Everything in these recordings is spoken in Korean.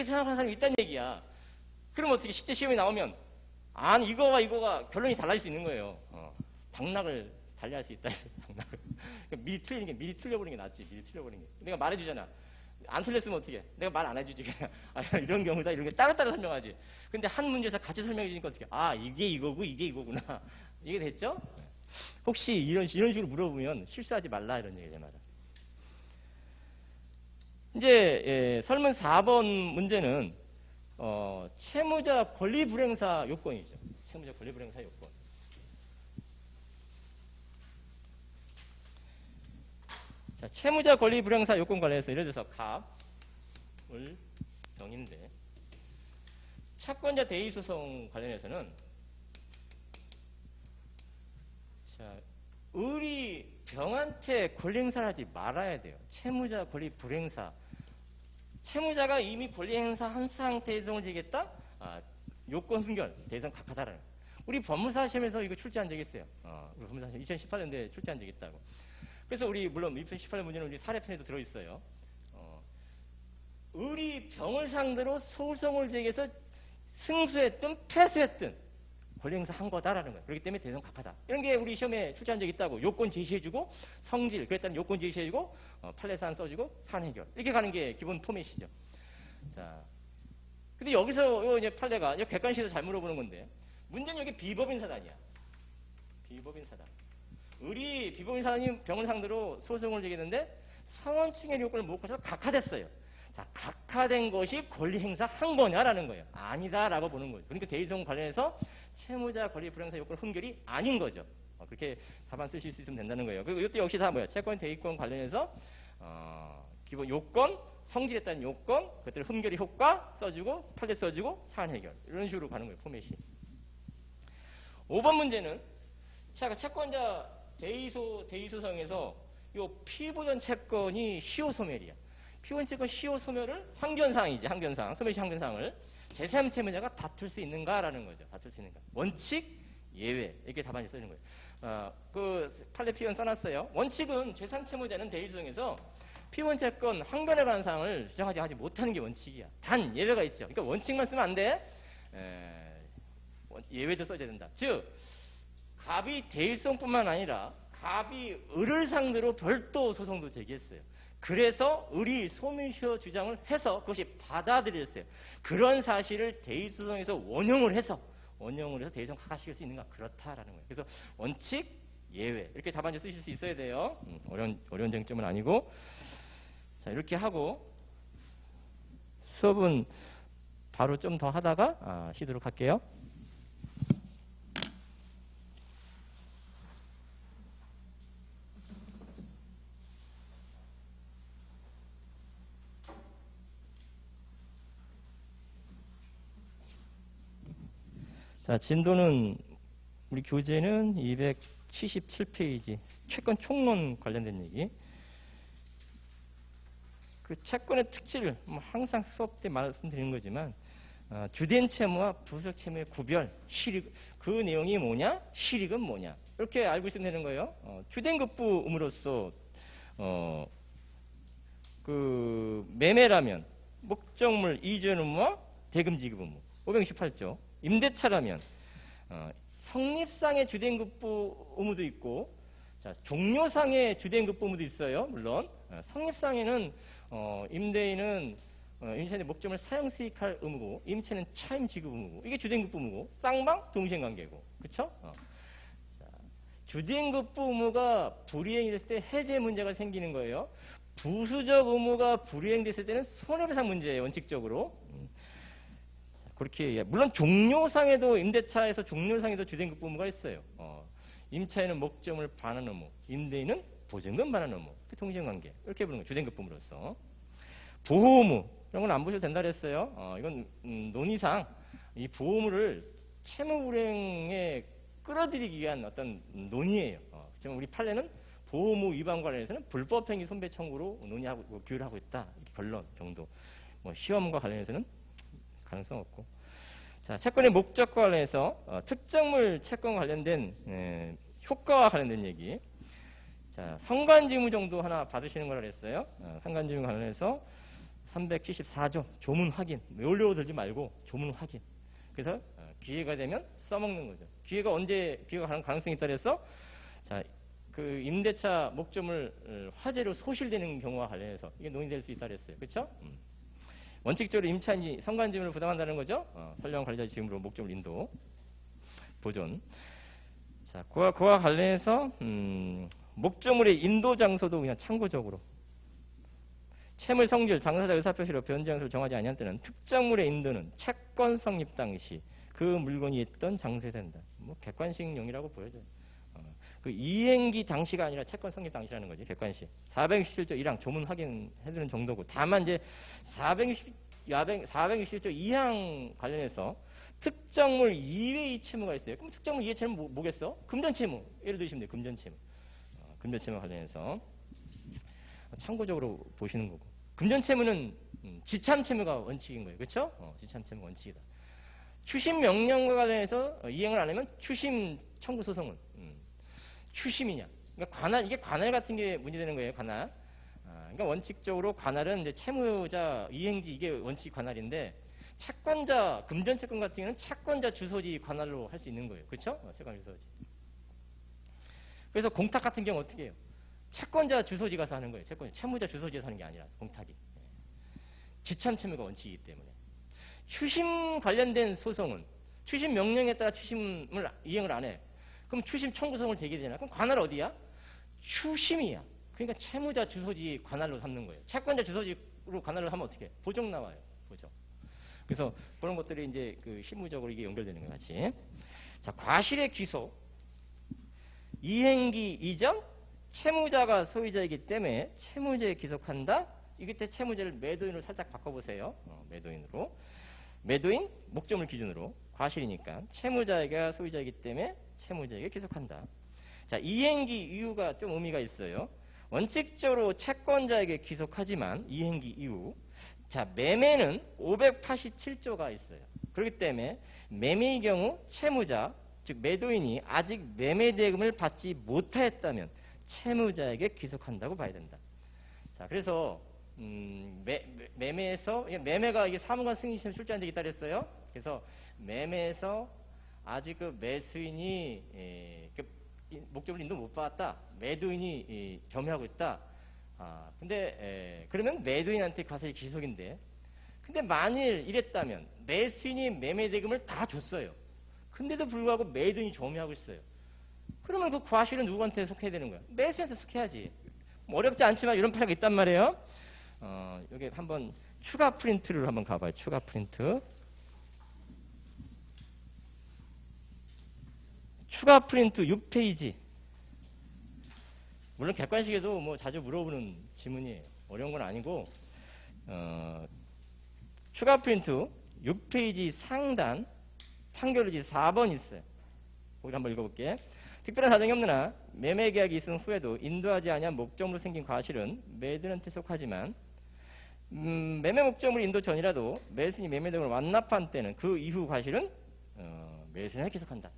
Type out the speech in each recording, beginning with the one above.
생각하는 사람이 있다는 얘기야. 그럼 어떻게 실제 시험에 나오면 아니 이거와 이거가 결론이 달라질 수 있는 거예요. 당락을 달리할 수 있다. 당락을. 그러니까 미리 틀려버리는 게 낫지. 미리 틀려버리는 게. 내가 말해주잖아. 안 틀렸으면 어떻게? 내가 말 안 해주지. 그냥 이런 경우다 이런 게 따로따로 설명하지. 근데 한 문제에서 같이 설명해 주니까 어떻게? 아 이게 이거고 이게 이거구나. 이게 됐죠? 혹시 이런 식으로 물어보면 실수하지 말라 이런 얘기죠 말이야. 이제 설문 4번 문제는 채무자 권리 불행사 요건이죠. 채무자 권리 불행사 요건. 자, 채무자 권리 불행사 요건 관련해서 예를 들어서 갑을 병인데 채권자 대의 소송 관련해서는 자, 을이 병한테 권리 행사를 하지 말아야 돼요. 채무자 권리 불행사. 채무자가 이미 권리 행사한 상태에서 소송을 제기했다? 요건 흠결, 대성 각하다라는. 우리 법무사 시험에서 이거 출제한 적이 있어요. 우리 법무사 시험 2018년도에 출제한 적이 있다고. 그래서 우리 물론 2018년 문제는 우리 사례편에도 들어있어요. 을이 병을 상대로 소송을 제기해서 승수했든 패소했든 권리 행사한 거다라는 거예요. 그렇기 때문에 대성 각하다. 이런 게 우리 시험에 출제한 적이 있다고. 요건 제시해주고 성질, 그랬다는 요건 제시해주고 판례사안 써주고 사안 해결. 이렇게 가는 게 기본 포맷이죠. 자, 근데 여기서 이제 판례가 객관식에서 잘 물어보는 건데 문제는 여기 비법인 사단이야. 비법인 사단. 을이 비법인 사단이 병을 상대로 소송을 제기했는데 상원층의 요건을 못 갖춰서 각하됐어요. 자, 각하된 것이 권리 행사한 거냐라는 거예요. 아니다라고 보는 거죠. 그러니까 대의소송 관련해서 채무자 권리 불행사 요건 흠결이 아닌 거죠. 그렇게 답안 쓰실 수 있으면 된다는 거예요. 그리고 이것도 역시 다 뭐야? 채권 대의권 관련해서 기본 요건, 성질했다는 요건, 그것들 흠결이 효과 써주고 판례 써주고 사안 해결 이런 식으로 가는 거예요. 포맷이. 5번 문제는 채권자 대의소송에서 요 피보전 채권이 시효소멸이야. 피보전 채권 시효소멸을 항변사항이지. 항변사항. 소멸시 항변사항을 제3 채무자가 다툴 수 있는가라는 거죠. 다툴 수 있는가. 원칙, 예외. 이렇게 답안지 써있는 거예요. 그 판례 피원 써놨어요. 원칙은 제3 채무자는 대의소송에서 피보전 채권 항변에 관한 사항을 주장하지 못하는 게 원칙이야. 단 예외가 있죠. 그러니까 원칙만 쓰면 안 돼. 예외도 써줘야 된다. 즉 갑이 대의소송뿐만 아니라 갑이 을을 상대로 별도 소송도 제기했어요. 그래서 을이 소멸시효 주장을 해서 그것이 받아들였어요. 그런 사실을 대의소송에서 원용을 해서 대의소송 각하시킬 수 있는가? 그렇다라는 거예요. 그래서 원칙, 예외 이렇게 답안지 쓰실 수 있어야 돼요. 어려운 쟁점은 아니고. 자, 이렇게 하고 수업은 바로 좀 더 하다가 쉬도록 할게요. 자, 진도는 우리 교재는 277페이지 채권 총론 관련된 얘기. 그 채권의 특질 항상 수업 때 말씀드리는 거지만 주된 채무와 부수적 채무의 구별, 실익 그 내용이 뭐냐? 실익은 뭐냐? 이렇게 알고 있으면 되는 거예요. 주된 급부 의무로서 그 매매라면 목적물 이전 의무와 대금 지급 의무 568조. 임대차라면 성립상의 주된급부 의무도 있고 자, 종료상의 주된급부 의무도 있어요. 물론 성립상에는 임대인은 임차인의 목적물 사용 수익할 의무고 임차인은 차임 지급 의무고 이게 주된급부 의무고 쌍방 동시행관계고 그렇죠? 주된급부 의무가 불이행이 됐을 때 해제 문제가 생기는 거예요. 부수적 의무가 불이행됐을 때는 손해배상 문제예요. 원칙적으로. 그렇게 물론 종료상에도 임대차에서 종료상에도 주된급부 의무가 있어요. 임차인은 목적물 반환 의무, 임대인은 보증금 반환 의무, 동시행관계 이렇게 보는 거예요. 주된급부 의무로서 보호 의무 이런 건 안 보셔도 된다 그랬어요. 이건 논의상 이 보호 의무를 채무 불이행에 끌어들이기 위한 어떤 논의예요. 그렇지만 우리 판례는 보호 의무 위반 관련해서는 불법행위 손배 청구로 논의하고 규율을 하고 있다. 이렇게 결론 정도. 시험과 관련해서는 가능성 없고. 자, 채권의 목적과 관련해서 특정물 채권 관련된 효과와 관련된 얘기. 자, 상관지무 정도 하나 받으시는 거라 그랬어요. 상관지무 관련해서 374조 조문 확인. 외우려고 들지 말고 조문 확인. 그래서 기회가 되면 써먹는 거죠. 기회가 가능성이 있다 그래서 자, 그 임대차 목조물 화재로 소실되는 경우와 관련해서 이게 논의될 수 있다 그랬어요. 그렇죠? 원칙적으로 임차인이 선관지문을 부담한다는 거죠. 선량 관리자 지음으로 목조물 인도 보존. 자, 그와 관련해서 목조물의 인도 장소도 그냥 참고적으로 채물 성질, 당사자 의사표시로 변제 장소를 정하지 아니한 때는 특정물의 인도는 채권 성립 당시 그 물건이 있던 장소에 된다. 뭐 객관식용이라고 보여져요. 그 이행기 당시가 아니라 채권 성립 당시라는 거지. 객관식. 467조 1항 조문 확인해주는 정도고. 다만 이제 467조 2항 관련해서 특정물 이외의 채무가 있어요. 그럼 특정물 이외의 채무 뭐겠어? 금전채무. 예를 들시면 돼요. 금전채무. 금전채무 관련해서 참고적으로 보시는 거고. 금전채무는 지참채무가 원칙인 거예요. 그렇죠? 지참채무가 원칙이다. 추심 명령과 관련해서 이행을 안 하면 추심 청구 소송은 추심이냐. 그러니까 이게 관할 같은 게 문제되는 거예요. 관할. 그러니까 원칙적으로 관할은 이제 채무자 이행지 이게 원칙 관할인데 채권자 금전채권 같은 경우는 채권자 주소지 관할로 할 수 있는 거예요. 그렇죠? 채권 주소지. 그래서 공탁 같은 경우 어떻게 해요? 채권자 주소지 가서 하는 거예요. 채무자 주소지에서 하는 게 아니라 공탁이. 지참 채무가 원칙이기 때문에. 추심 관련된 소송은 추심 명령에 따라 추심을 이행을 안 해. 그럼 추심 청구 소송을 제기되잖아. 그럼 관할 어디야? 추심이야. 그러니까 채무자 주소지 관할로 삼는 거예요. 채권자 주소지로 관할을 하면 어떻게 해? 보정 나와요. 보정. 그래서 그런 것들이 이제 그 실무적으로 이게 연결되는 것 같이. 자, 과실의 귀소. 이행기 이전 채무자가 소유자이기 때문에 채무자에 귀속한다. 이때 채무자를 매도인으로 살짝 바꿔보세요. 매도인으로. 매도인 목적물 기준으로 과실이니까 채무자가 소유자이기 때문에 채무자에게 귀속한다. 자, 이행기 이유가 좀 의미가 있어요. 원칙적으로 채권자에게 귀속하지만 이행기 이후 자, 매매는 587조가 있어요. 그렇기 때문에 매매의 경우 채무자 즉 매도인이 아직 매매 대금을 받지 못하였다면 채무자에게 귀속한다고 봐야 된다. 자, 그래서 매매에서 매매가 이게 사무관 승인 시에 출제한 적이 있다 그랬어요. 그래서 매매에서 아직 그 매수인이 목적물 인도 못 받았다. 매도인이 점유하고 있다. 근데 그러면 매도인한테 과실이 귀속인데, 근데 만일 이랬다면 매수인이 매매 대금을 다 줬어요. 근데도 불구하고 매도인이 점유하고 있어요. 그러면 그 과실은 누구한테 속해야 되는 거야? 매수인한테 속해야지. 어렵지 않지만 이런 파트가 있단 말이에요. 여기 한번 추가 프린트를 한번 가봐요. 추가 프린트. 추가 프린트 6페이지. 물론 객관식에도 뭐 자주 물어보는 지문이에요. 어려운 건 아니고 추가 프린트 6페이지 상단 판결의지 4번 있어요. 거기 한번 읽어볼게. 특별한 사정이 없느나 매매 계약이 있은 후에도 인도하지 아니한 목적물로 생긴 과실은 매도인한테 속하지만 매매 목적물 인도 전이라도 매수인이 매매 등을 완납한 때는 그 이후 과실은 매수인한테 귀속한다.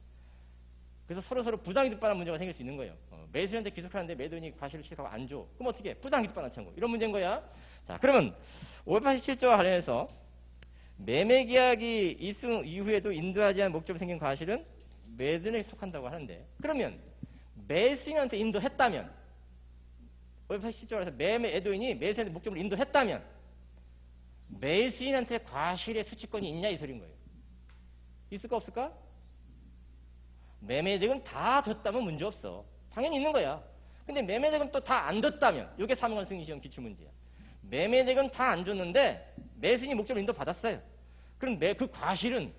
그래서 서로 부당이득반환 문제가 생길 수 있는 거예요. 매수인한테 귀속하는데 매도인이 과실을 취득하고 안 줘. 그럼 어떻게 해? 부당이득반환 청구. 이런 문제인 거야. 자, 그러면 587조와 관련해서 매매 계약이 있은 이후에도 인도하지 않은 목적으로 생긴 과실은 매도인에게 속한다고 하는데, 그러면 매수인한테 인도했다면 587조에서 매도인이 매수인한테 목적으로 인도했다면 매수인한테 과실의 수취권이 있냐 이 소리인 거예요. 있을까 없을까? 매매대금 다 줬다면 문제 없어. 당연히 있는 거야. 근데 매매대금 또 다 안 줬다면 이게 사무관 승인시험 기출문제야. 매매대금 다 안 줬는데 매수인이 목적으로 인도 받았어요. 그럼 그 과실은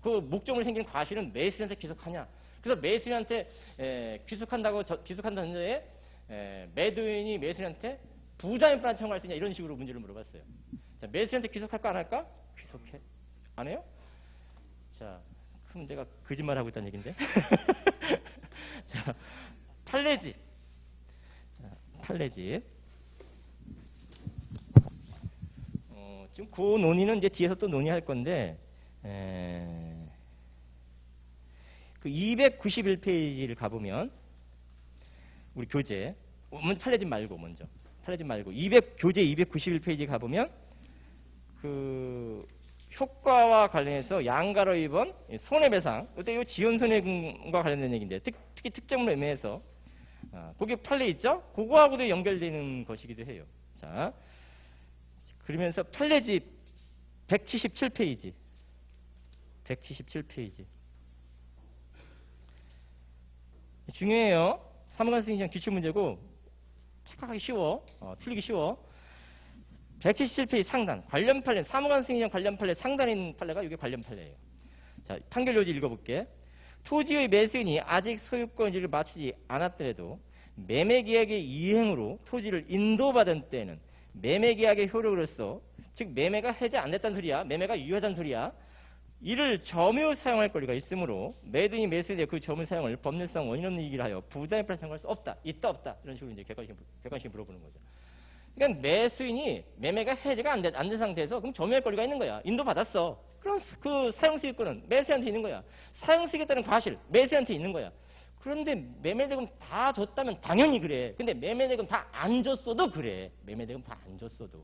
그 목적으로 생긴 과실은 매수인한테 귀속하냐? 그래서 매수인한테 귀속한다는 전제에 매도인이 매수인한테 부당이득반환 청구할 수 있냐 이런 식으로 문제를 물어봤어요. 자, 매수인한테 귀속할까 안 할까? 귀속해. 안 해요? 자, 그럼 내가 거짓말하고 있다는 얘기인데. 자, 판례집. 자, 판례집. 지금 그 논의는 이제 뒤에서 또 논의할 건데, 그 291페이지를 가보면, 우리 교재, 판례집 말고 먼저. 판례집 말고, 교재 291페이지 가보면, 그 효과와 관련해서 양가로 2번 손해배상. 이때 이 지연손해금과 관련된 얘기인데 특히 특정물 매매에서 거기 판례 있죠? 그거하고도 연결되는 것이기도 해요. 자, 그러면서 판례집 177페이지. 177페이지. 중요해요. 사무관승인장 기출문제고 착각하기 쉬워. 틀리기 쉬워. 177페이지 상단. 관련 판례, 사무관승인장 관련 판례 상단에 있는 판례가 이게 관련 판례예요. 자, 판결 요지 읽어볼게. 토지의 매수인이 아직 소유권 유지를 마치지 않았더라도 매매계약의 이행으로 토지를 인도받은 때는 매매계약의 효력으로서, 즉 매매가 해제 안 됐다는 소리야. 매매가 유효하다는 소리야. 이를 점유 사용할 권리가 있으므로 매도인이 매수에 대해 그 점유 사용을 법률상 원인 없는 이익을 하여 부당에 따라 청구할 수 없다. 있다 없다. 이런 식으로 이제 객관식이 물어보는 거죠. 그러니까 매수인이 매매가 해제가 안 된 상태에서 그럼 점유할 권리가 있는 거야. 인도받았어. 그럼 그 사용수익권은 매수한테 있는 거야. 사용수익에 따른 과실 매수한테 있는 거야. 그런데 매매대금 다 줬다면 당연히 그래. 근데 매매대금 다 안 줬어도 그래. 매매대금 다 안 줬어도.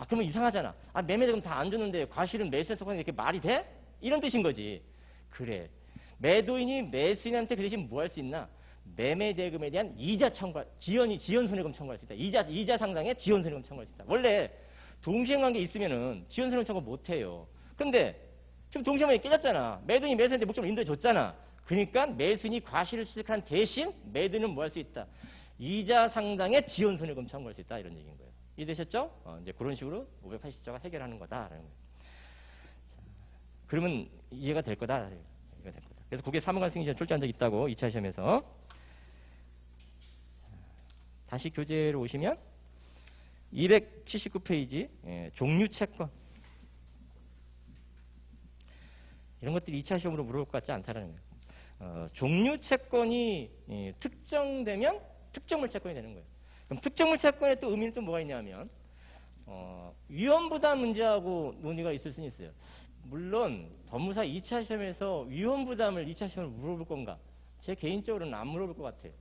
그러면 이상하잖아. 매매대금 다 안 줬는데 과실은 매수한테 속하는 게 이렇게 말이 돼? 이런 뜻인 거지. 그래. 매도인이 매수인한테 그 대신 뭐 할 수 있나? 매매대금에 대한 이자 청구, 지연손해금 청구할 수 있다. 이자 상당의 지연손해금 청구할 수 있다. 원래 동시행관계 있으면은 지연손해금 청구 못 해요. 근데 지금 동시행관계 깨졌잖아. 매도인이 매수인한테 목적을 인도해 줬잖아. 그러니까 매수인이 과실을 취득한 대신 매도인은 뭐 할 수 있다? 이자 상당의 지연손해금 청구할 수 있다. 이런 얘기인 거예요. 이해되셨죠? 이제 그런 식으로 580조가 해결하는 거다라는 거예요. 자, 그러면 이해가 될 거다. 이해가 될 거다. 그래서 그게 사무관 승인시험 출제한 적 있다고 2차 시험에서. 다시 교재로 오시면 279페이지 종류채권. 이런 것들이 2차 시험으로 물어볼 것 같지 않다라는 거예요. 종류채권이 특정되면 특정물 채권이 되는 거예요. 그럼 특정물 채권의 또 의미는 또 뭐가 있냐면 위험부담 문제하고 논의가 있을 수는 있어요. 물론 법무사 2차 시험에서 위험부담을 2차 시험을 물어볼 건가? 제 개인적으로는 안 물어볼 것 같아요.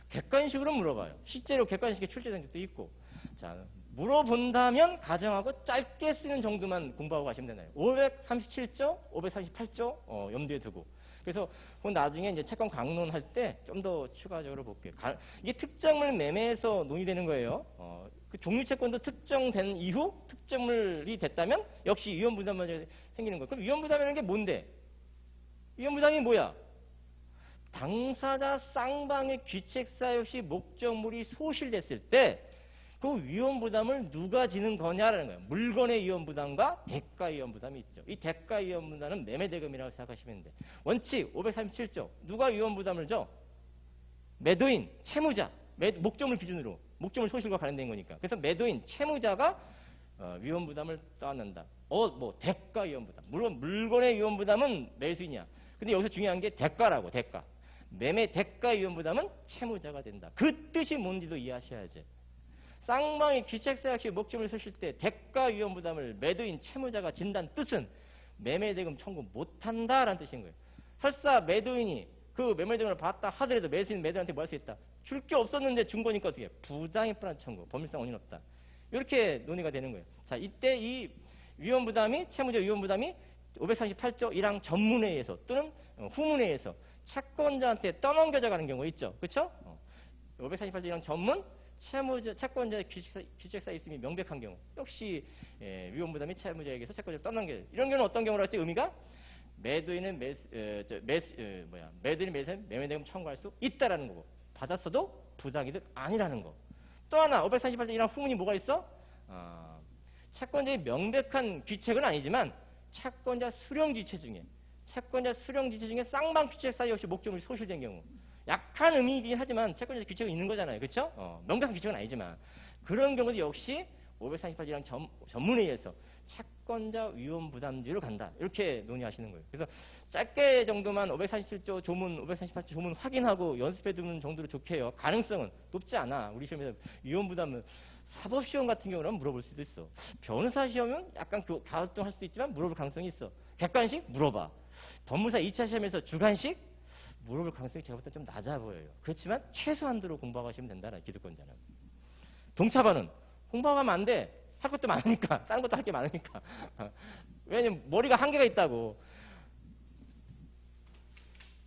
객관식으로 물어봐요. 실제로 객관식에 출제된 적도 있고. 자, 물어본다면 가정하고 짧게 쓰는 정도만 공부하고 가시면 되나요? 537조, 538조 염두에 두고. 그래서 나중에 이제 채권 강론할 때 좀 더 추가적으로 볼게요. 이게 특정물 매매에서 논의되는 거예요. 그 종류 채권도 특정된 이후 특정물이 됐다면 역시 위험부담이 생기는 거예요. 그럼 위험부담이라는 게 뭔데? 위험부담이 뭐야? 당사자 쌍방의 귀책사유 없이 목적물이 소실됐을 때 그 위험부담을 누가 지는 거냐라는 거예요. 물건의 위험부담과 대가 위험부담이 있죠. 이 대가 위험부담은 매매대금이라고 생각하시면 돼. 원칙 537조. 누가 위험부담을 줘? 매도인, 채무자. 목적물 기준으로. 목적물 소실과 관련된 거니까. 그래서 매도인, 채무자가 위험부담을 떠안는다. 대가 위험부담. 물론 물건의 위험부담은 매수인이야. 근데 여기서 중요한 게 대가라고, 대가. 매매 대가 위험부담은 채무자가 된다. 그 뜻이 뭔지도 이해하셔야지. 쌍방이 귀책사유 없이 목적물 소실 때 대가 위험부담을 매도인 채무자가 진다는 뜻은 매매대금 청구 못한다라는 뜻인 거예요. 설사 매도인이 그 매매대금을 받았다 하더라도 매수인 매도인한테 뭐 할 수 있다? 줄 게 없었는데 준 거니까 어떻게 해? 부당에 따른 청구, 법률상 원인 없다. 이렇게 논의가 되는 거예요. 자, 이때 이 위험부담이 채무자 위험부담이 538조 1항 전문회의에서 또는 후문회의에서 채권자한테 떠넘겨져 가는 경우가 있죠. 그렇죠? 538조 1항 전문 채권자의 귀책사유 있음이 명백한 경우 역시 위험부담이 채무자에게서 채권자를 떠넘겨요. 이런 경우는 어떤 경우로 할지 의미가 매도인은 매도인이 매매대금 청구할 수 있다라는 거고 받았어도 부당이득 아니라는 거. 또 하나 538조 1항 후문이 뭐가 있어? 채권자의 명백한 귀책은 아니지만 채권자 수령 지체 중에 쌍방 귀책 사유 없이 목적물이 소실된 경우 약한 의미이긴 하지만 채권자 귀책은 있는 거잖아요. 그렇죠? 명백한 귀책은 아니지만 그런 경우도 역시 538조랑 전문회의에서 채권자 위험부담제로 간다. 이렇게 논의하시는 거예요. 그래서 짧게 정도만 547조 조문, 538조 조문 확인하고 연습해두는 정도로 좋게 해요. 가능성은 높지 않아. 우리 시험에서 위험부담은 사법시험 같은 경우는 물어볼 수도 있어. 변호사 시험은 약간 가활동할 수도 있지만 물어볼 가능성이 있어. 객관식? 물어봐. 법무사 2차 시험에서 주관식? 물어볼 가능성이 제가 볼 때 좀 낮아 보여요. 그렇지만 최소한도로 공부하고 하시면 된다는 기득권자는. 동차반은 공부하면 안 돼. 할 것도 많으니까. 다른 것도 할 게 많으니까. 왜냐면 머리가 한계가 있다고.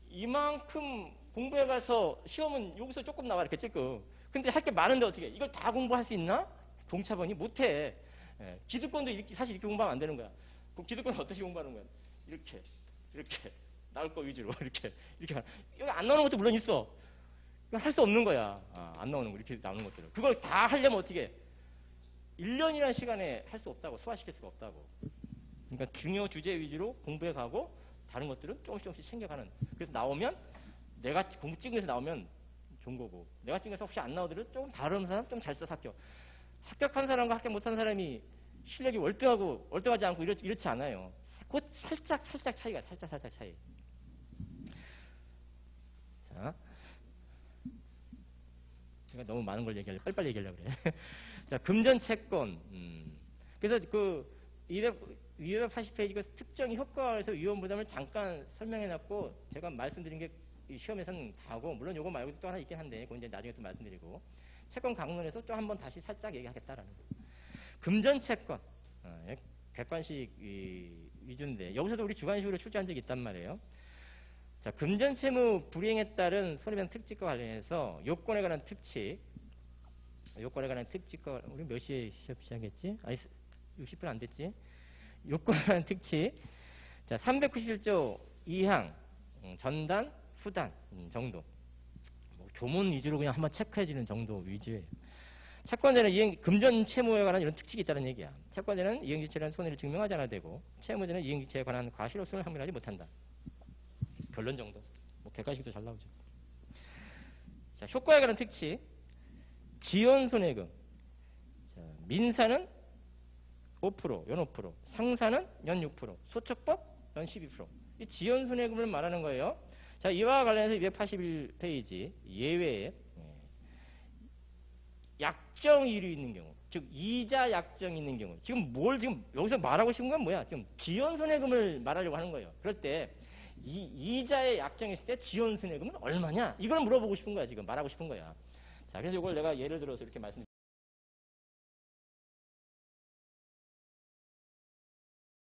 이만큼 공부해 가서 시험은 여기서 조금 나와 이렇게 찔끔. 근데 할 게 많은데 어떻게 해? 이걸 다 공부할 수 있나? 공차번이 못해. 예, 기득권도 이렇게, 사실 이렇게 공부하면 안 되는 거야. 그럼 기득권은 어떻게 공부하는 거야? 이렇게 나올 거 위주로 이렇게 여기 안 나오는 것도 물론 있어. 이건 할 수 없는 거야. 안 나오는 거 이렇게 나오는 것들을. 그걸 다 하려면 어떻게 해? 1년이라는 시간에 할 수 없다고, 소화시킬 수가 없다고. 그러니까 중요 주제 위주로 공부해 가고 다른 것들은 조금씩 챙겨가는. 그래서 나오면 내가 공부 찍은 데서 나오면 좋은 거고, 내가 찍은 데서 혹시 안 나오더라도 조금 다른 사람 좀 잘 써서 합격. 합격한 사람과 합격 못한 사람이 실력이 월등하지 않고 이렇지 않아요. 곧 살짝 차이가, 살짝 차이. 자, 제가 너무 많은 걸 빨리빨리 얘기하려고 그래. 자, 금전 채권. 그래서 그 280페이지 특정 효과에서 위험 부담을 잠깐 설명해놨고, 제가 말씀드린 게 시험에서는 다 하고, 물론 요거 말고도 또 하나 있긴 한데, 그건 이제 나중에 또 말씀드리고, 채권 강론에서 또 한번 다시 살짝 얘기하겠다라는 거예요. 금전 채권. 객관식 위주인데, 여기서도 우리 주관식으로 출제한 적이 있단 말이에요. 자, 금전 채무 불이행에 따른 손해배상 특칙과 관련해서 요건에 관한 특칙과 우리 몇 시에 시험 시작했지? 60분 안 됐지? 요건에 관한 특칙. 자, 391조 2항 전단, 후단 정도. 뭐 조문 위주로 그냥 한번 체크해 주는 정도 위주예요. 채권자는 금전 채무에 관한 이런 특칙이 있다는 얘기야. 채권자는 이행지체라는 손해를 증명하지 않아도 되고, 채무자는 이행지체에 관한 과실로서는 확인하지 못한다. 결론 정도. 뭐 객관식도 잘 나오죠. 자, 효과에 관한 특칙. 지연손해금. 자, 민사는 5%, 연 5%, 상사는 연 6%, 소척법 연 12%. 이 지연손해금을 말하는 거예요. 자, 이와 관련해서 281페이지 예외에 약정일이 있는 경우, 즉 이자 약정이 있는 경우, 지금 여기서 말하고 싶은 건 뭐야? 지금 지연손해금을 말하려고 하는 거예요. 그럴 때 이자의 약정이 있을 때 지연손해금은 얼마냐? 이걸 물어보고 싶은 거야. 지금 말하고 싶은 거야. 자, 그래서 이걸 내가 예를 들어서 이렇게 말씀드릴게요.